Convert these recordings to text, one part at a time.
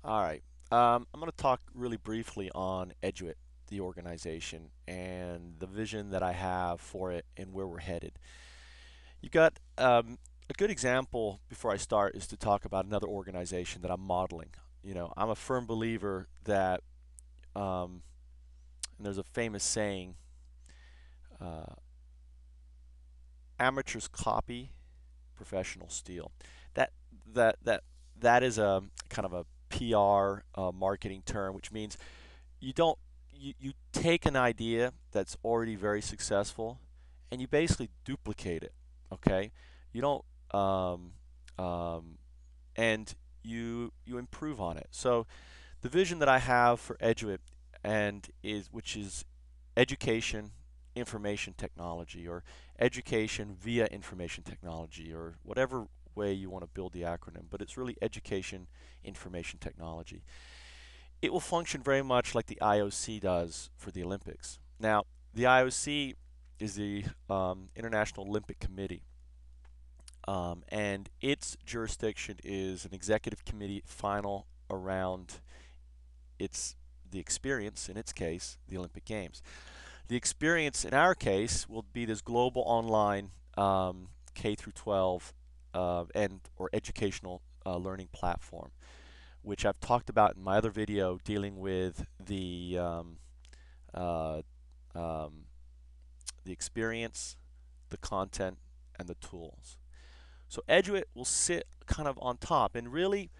All right. I'm going to talk really briefly on EDUIT, the organization, and the vision that I have for it and where we're headed. You've got a good example before I start is to talk about another organization that I'm modeling. I'm a firm believer that, and there's a famous saying, uh, amateurs copy, professionals steal. That that that that is a kind of a PR marketing term, which means you don't you take an idea that's already very successful and you basically duplicate it. Okay, you don't um, and you improve on it. So the vision that I have for Eduit and is which is education information technology, or education via information technology, or whatever way you want to build the acronym, but it's really education information technology. It will function very much like the IOC does for the Olympics. Now, the IOC is the International Olympic Committee, and its jurisdiction is an executive committee final around its the experience, in its case, the Olympic Games. The experience in our case will be this global online K through 12 and or educational learning platform, which I've talked about in my other video dealing with uh, um, the experience, the content, and the tools. So Eduit will sit kind of on top, and really,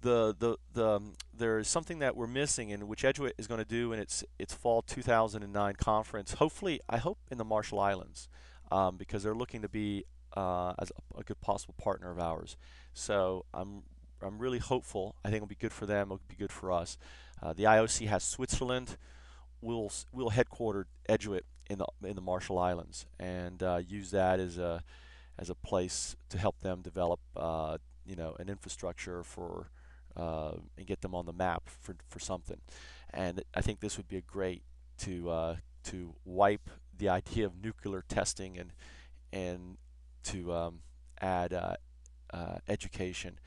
there is something that we're missing, and which Eduit is going to do in its fall 2009 conference. Hopefully, I hope in the Marshall Islands, because they're looking to be as a good possible partner of ours. So I'm really hopeful. I think it'll be good for them. It'll be good for us. The IOC has Switzerland. We'll headquarter Eduit in the Marshall Islands and use that as a place to help them develop an infrastructure for and get them on the map for something. And I think this would be a great to wipe the idea of nuclear testing and to add education,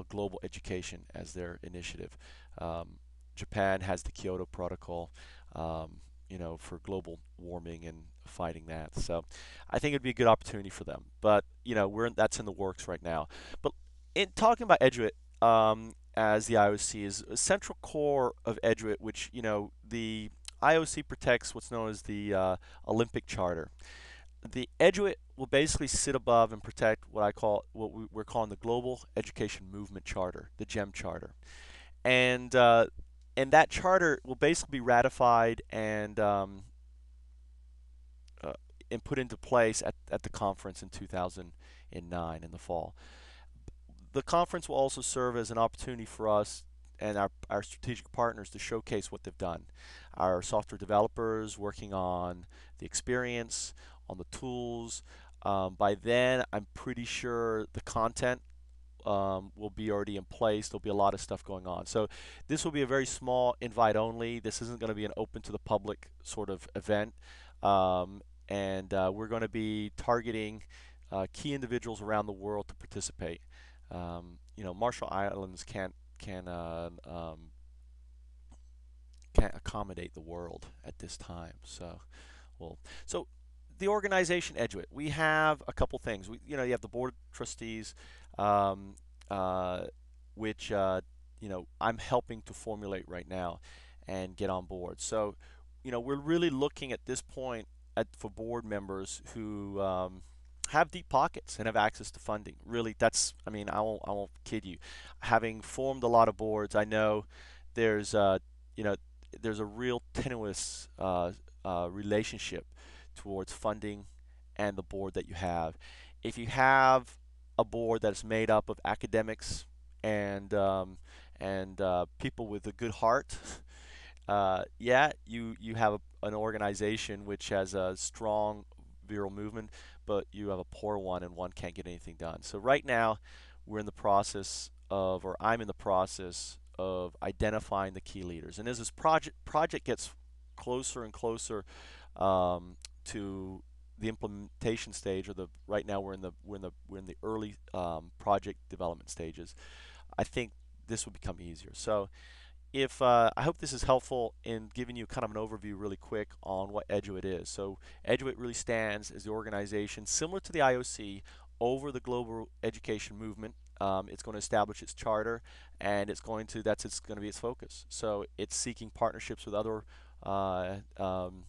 global education as their initiative. Um, Japan has the Kyoto Protocol, for global warming and fighting that. So I think it'd be a good opportunity for them. But that's in the works right now. But in talking about Eduit, as the IOC is a central core of Eduit, which the IOC protects what's known as the Olympic Charter. The Eduit will basically sit above and protect what we're calling the Global Education Movement Charter, the GEM Charter, and that charter will basically be ratified uh, and put into place at the conference in 2009 in the fall. The conference will also serve as an opportunity for us and our strategic partners to showcase what they've done. Our software developers working on the experience, on the tools. By then, I'm pretty sure the content will be already in place. There'll be a lot of stuff going on. So this will be a very small invite only. This isn't going to be an open to the public sort of event. And we're going to be targeting key individuals around the world to participate. Marshall Islands can't accommodate the world at this time. So the organization Eduit, we have a couple things. You have the board of trustees, um, uh, which I'm helping to formulate right now and get on board. So, we're really looking at this point for board members who have deep pockets and have access to funding. Really, I mean, I won't kid you. Having formed a lot of boards, I know there's you know there's a real tenuous relationship towards funding and the board that you have. If you have a board that's made up of academics and people with a good heart, yeah, you have an organization which has a strong viral movement, but you have a poor one and one can't get anything done. So right now, we're in the process of, or I'm in the process of identifying the key leaders. And as this project gets closer and closer to the implementation stage, or the right now we're in the early project development stages. I think this would become easier. So if I hope this is helpful in giving you kind of an overview really quick on what EDUIT is. So EDUIT really stands as the organization similar to the IOC over the global education movement. It's going to establish its charter, and that's going to be its focus. So it's seeking partnerships with other uh, um,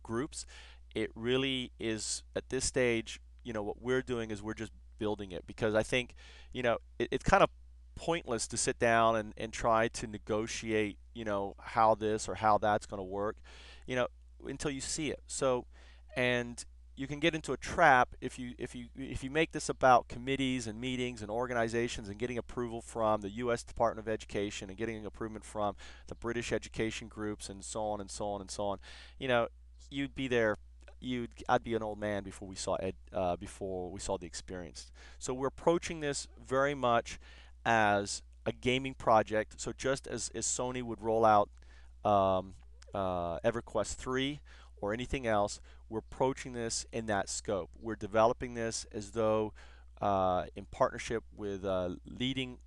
groups. It really is at this stage. What we're doing is we're just building it, because I think it's kind of pointless to sit down and try to negotiate, how this or how that's going to work, you know, until you see it. So, and you can get into a trap if you make this about committees and meetings and organizations and getting approval from the U.S. Department of Education and getting approval from the British education groups and so on and so on and so on. You know, you'd be there. I'd be an old man before we saw the experience. So we're approaching this very much as a gaming project. So just as Sony would roll out um, EverQuest 3 or anything else, we're approaching this in that scope. We're developing this as though in partnership with leading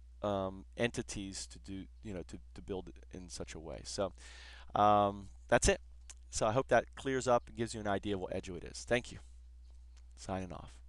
entities to do, to build it in such a way. So that's it. So I hope that clears up and gives you an idea of what EDUIT is. Thank you. Signing off.